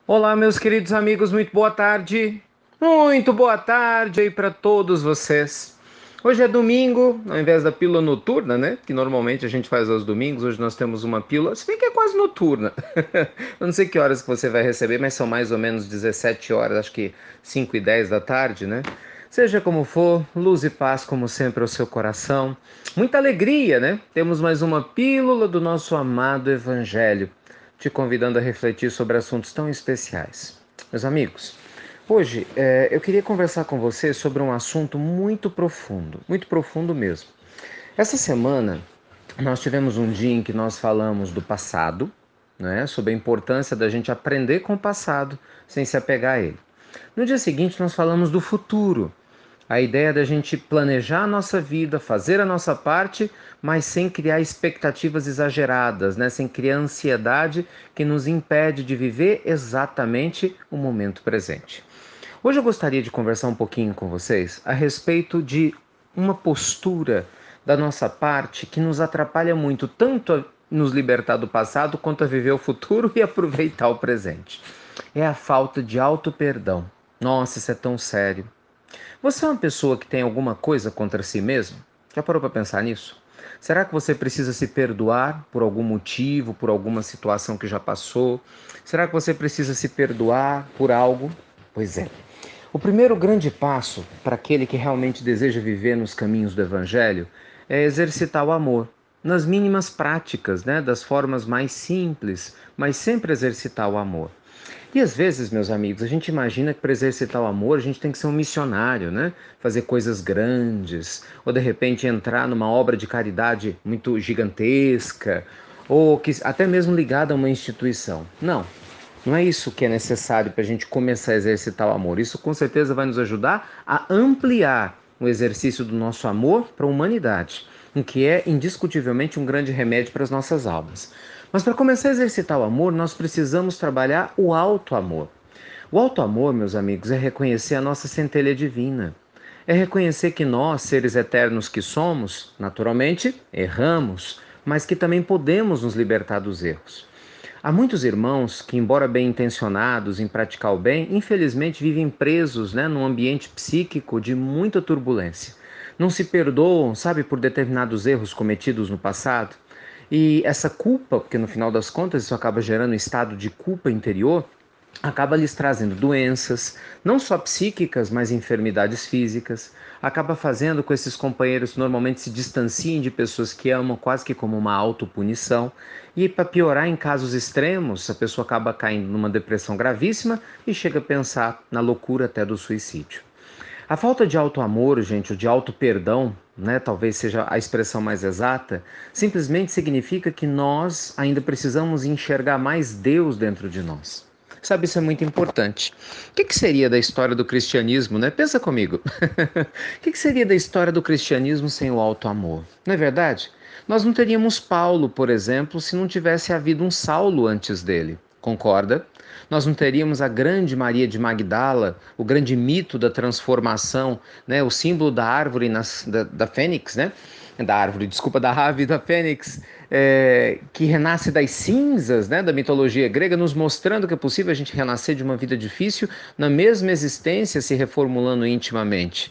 Olá, meus queridos amigos, muito boa tarde. Muito boa tarde aí para todos vocês. Hoje é domingo, ao invés da pílula noturna, né? Que normalmente a gente faz aos domingos, hoje nós temos uma pílula, se bem que é quase noturna. Eu não sei que horas que você vai receber, mas são mais ou menos 17 horas, acho que 5:10 da tarde, né? Seja como for, luz e paz como sempre ao seu coração. Muita alegria, né? Temos mais uma pílula do nosso amado Evangelho, te convidando a refletir sobre assuntos tão especiais. Meus amigos, hoje eu queria conversar com você sobre um assunto muito profundo mesmo. Essa semana nós tivemos um dia em que nós falamos do passado, né, sobre a importância da gente aprender com o passado sem se apegar a ele. No dia seguinte nós falamos do futuro, a ideia da gente planejar a nossa vida, fazer a nossa parte, mas sem criar expectativas exageradas, né? Sem criar ansiedade que nos impede de viver exatamente o momento presente. Hoje eu gostaria de conversar um pouquinho com vocês a respeito de uma postura da nossa parte que nos atrapalha muito, tanto a nos libertar do passado quanto a viver o futuro e aproveitar o presente. É a falta de auto-perdão. Nossa, isso é tão sério. Você é uma pessoa que tem alguma coisa contra si mesmo? Já parou para pensar nisso? Será que você precisa se perdoar por algum motivo, por alguma situação que já passou? Será que você precisa se perdoar por algo? Pois é. O primeiro grande passo para aquele que realmente deseja viver nos caminhos do Evangelho é exercitar o amor, nas mínimas práticas, né? Das formas mais simples, mas sempre exercitar o amor. E às vezes, meus amigos, a gente imagina que para exercitar o amor a gente tem que ser um missionário, né? Fazer coisas grandes, ou de repente entrar numa obra de caridade muito gigantesca, ou que até mesmo ligada a uma instituição. Não, não é isso que é necessário para a gente começar a exercitar o amor. Isso com certeza vai nos ajudar a ampliar o exercício do nosso amor para a humanidade, o que é indiscutivelmente um grande remédio para as nossas almas. Mas para começar a exercitar o amor, nós precisamos trabalhar o alto amor. O alto amor, meus amigos, é reconhecer a nossa centelha divina. É reconhecer que nós, seres eternos que somos, naturalmente erramos, mas que também podemos nos libertar dos erros. Há muitos irmãos que, embora bem intencionados em praticar o bem, infelizmente vivem presos, né, num ambiente psíquico de muita turbulência. Não se perdoam, sabe, por determinados erros cometidos no passado. E essa culpa, porque no final das contas isso acaba gerando um estado de culpa interior, acaba lhes trazendo doenças, não só psíquicas, mas enfermidades físicas. Acaba fazendo com que esses companheiros normalmente se distanciem de pessoas que amam quase que como uma autopunição. E para piorar, em casos extremos, a pessoa acaba caindo numa depressão gravíssima e chega a pensar na loucura até do suicídio. A falta de auto-amor, gente, ou de auto-perdão, né, talvez seja a expressão mais exata, simplesmente significa que nós ainda precisamos enxergar mais Deus dentro de nós. Sabe, isso é muito importante. O que seria da história do cristianismo, né? Pensa comigo. O que seria da história do cristianismo sem o auto-amor? Não é verdade? Nós não teríamos Paulo, por exemplo, se não tivesse havido um Saulo antes dele. Concorda? Nós não teríamos a grande Maria de Magdala, o grande mito da transformação, né? O símbolo da árvore da fênix, né? Da árvore, desculpa, da ave da fênix, que renasce das cinzas, né, da mitologia grega, nos mostrando que é possível a gente renascer de uma vida difícil na mesma existência, se reformulando intimamente.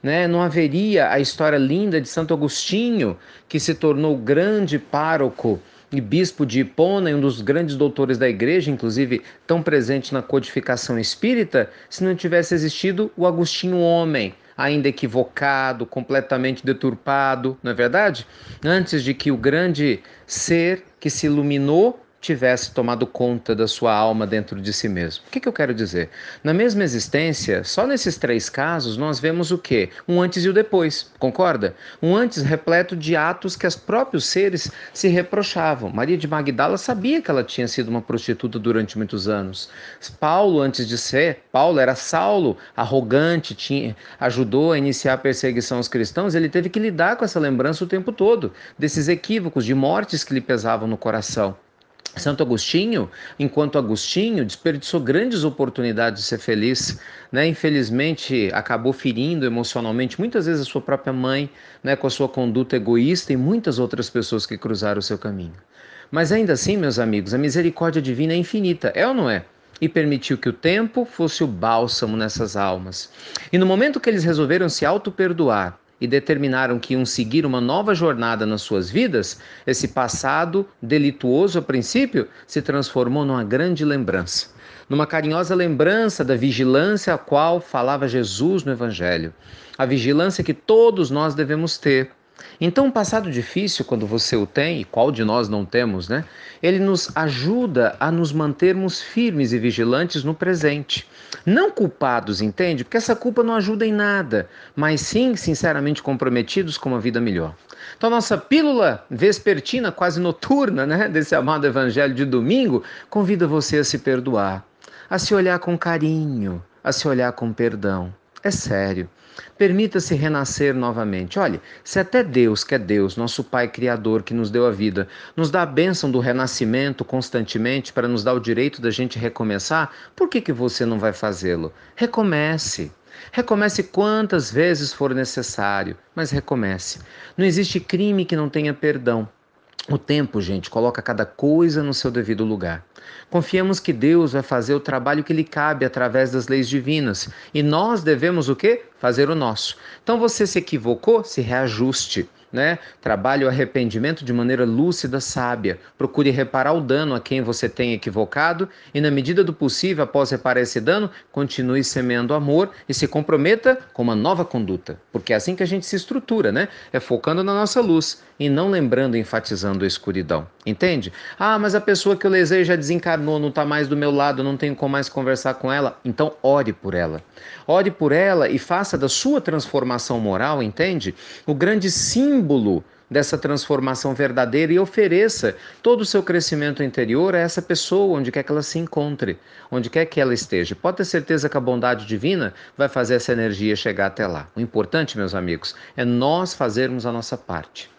Né? Não haveria a história linda de Santo Agostinho, que se tornou grande pároco e bispo de Hipona, e um dos grandes doutores da igreja, inclusive tão presente na codificação espírita, se não tivesse existido o Agostinho homem, ainda equivocado, completamente deturpado, não é verdade? Antes de que o grande ser que se iluminou tivesse tomado conta da sua alma dentro de si mesmo. O que eu quero dizer? Na mesma existência, só nesses três casos, nós vemos o quê? Um antes e o depois, concorda? Um antes repleto de atos que os próprios seres se reprochavam. Maria de Magdala sabia que ela tinha sido uma prostituta durante muitos anos. Paulo, antes de ser, Paulo era Saulo, arrogante, ajudou a iniciar a perseguição aos cristãos, ele teve que lidar com essa lembrança o tempo todo, desses equívocos, de mortes que lhe pesavam no coração. Santo Agostinho, enquanto Agostinho, desperdiçou grandes oportunidades de ser feliz, né? Infelizmente, acabou ferindo emocionalmente muitas vezes a sua própria mãe, né? Com a sua conduta egoísta e muitas outras pessoas que cruzaram o seu caminho. Mas ainda assim, meus amigos, a misericórdia divina é infinita, é ou não é? e permitiu que o tempo fosse o bálsamo nessas almas. E no momento que eles resolveram se auto-perdoar e determinaram que iam seguir uma nova jornada nas suas vidas, esse passado delituoso a princípio se transformou numa grande lembrança, numa carinhosa lembrança da vigilância a qual falava Jesus no Evangelho, a vigilância que todos nós devemos ter. Então, um passado difícil, quando você o tem, e qual de nós não temos, né? Ele nos ajuda a nos mantermos firmes e vigilantes no presente. Não culpados, entende? Porque essa culpa não ajuda em nada, mas sim, sinceramente comprometidos com uma vida melhor. Então, nossa pílula vespertina, quase noturna, né, desse amado Evangelho de domingo, convida você a se perdoar, a se olhar com carinho, a se olhar com perdão. É sério. Permita-se renascer novamente. Olhe, se até Deus, que é Deus, nosso Pai Criador, que nos deu a vida, nos dá a bênção do renascimento constantemente para nos dar o direito da gente recomeçar, por que você não vai fazê-lo? Recomece. Recomece quantas vezes for necessário, mas recomece. Não existe crime que não tenha perdão. O tempo, gente, coloca cada coisa no seu devido lugar. Confiamos que Deus vai fazer o trabalho que lhe cabe através das leis divinas. E nós devemos o quê? Fazer o nosso. Então você se equivocou? Se reajuste. Né? Trabalhe o arrependimento de maneira lúcida, sábia. Procure reparar o dano a quem você tem equivocado e, na medida do possível, após reparar esse dano, continue semeando amor e se comprometa com uma nova conduta. Porque é assim que a gente se estrutura, né? É focando na nossa luz e não lembrando e enfatizando a escuridão. Entende? Ah, mas a pessoa que eu lesei já desencarnou, não está mais do meu lado, não tenho como mais conversar com ela. Então, ore por ela. Ore por ela e faça da sua transformação moral, entende? O grande símbolo dessa transformação verdadeira e ofereça todo o seu crescimento interior a essa pessoa, onde quer que ela se encontre, onde quer que ela esteja. Pode ter certeza que a bondade divina vai fazer essa energia chegar até lá. O importante, meus amigos, é nós fazermos a nossa parte.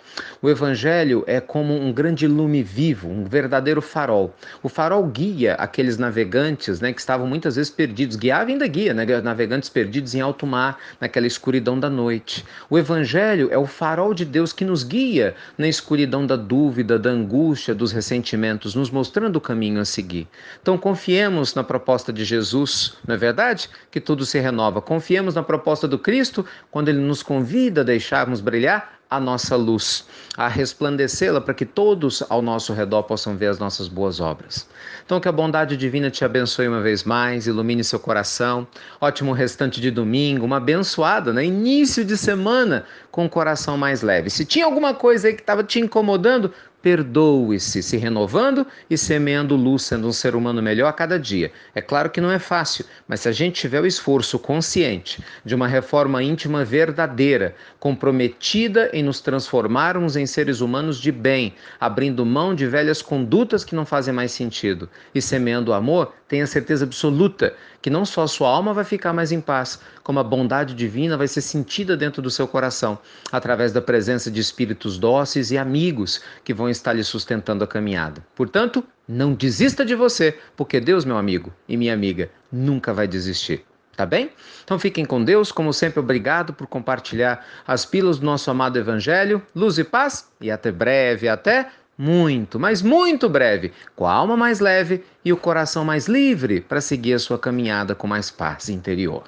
O Evangelho é como um grande lume vivo, um verdadeiro farol. O farol guia aqueles navegantes, né, que estavam muitas vezes perdidos. Guiava e ainda guia, né, navegantes perdidos em alto mar, naquela escuridão da noite. O Evangelho é o farol de Deus que nos guia na escuridão da dúvida, da angústia, dos ressentimentos, nos mostrando o caminho a seguir. Então confiemos na proposta de Jesus, não é verdade? Que tudo se renova. Confiemos na proposta do Cristo quando Ele nos convida a deixarmos brilhar a nossa luz, a resplandecê-la para que todos ao nosso redor possam ver as nossas boas obras. Então que a bondade divina te abençoe uma vez mais, ilumine seu coração, ótimo restante de domingo, uma abençoada, né? Início de semana com o coração mais leve. Se tinha alguma coisa aí que estava te incomodando, perdoe-se, se renovando e semeando luz, sendo um ser humano melhor a cada dia. É claro que não é fácil, mas se a gente tiver o esforço consciente de uma reforma íntima verdadeira, comprometida em nos transformarmos em seres humanos de bem, abrindo mão de velhas condutas que não fazem mais sentido e semeando amor, tenha certeza absoluta que não só a sua alma vai ficar mais em paz, como a bondade divina vai ser sentida dentro do seu coração, através da presença de espíritos dóceis e amigos que vão estar lhe sustentando a caminhada. Portanto, não desista de você, porque Deus, meu amigo e minha amiga, nunca vai desistir. Tá bem? Então fiquem com Deus, como sempre, obrigado por compartilhar as pílulas do nosso amado Evangelho. Luz e paz, e até breve, até muito, mas muito breve, com a alma mais leve e o coração mais livre para seguir a sua caminhada com mais paz interior.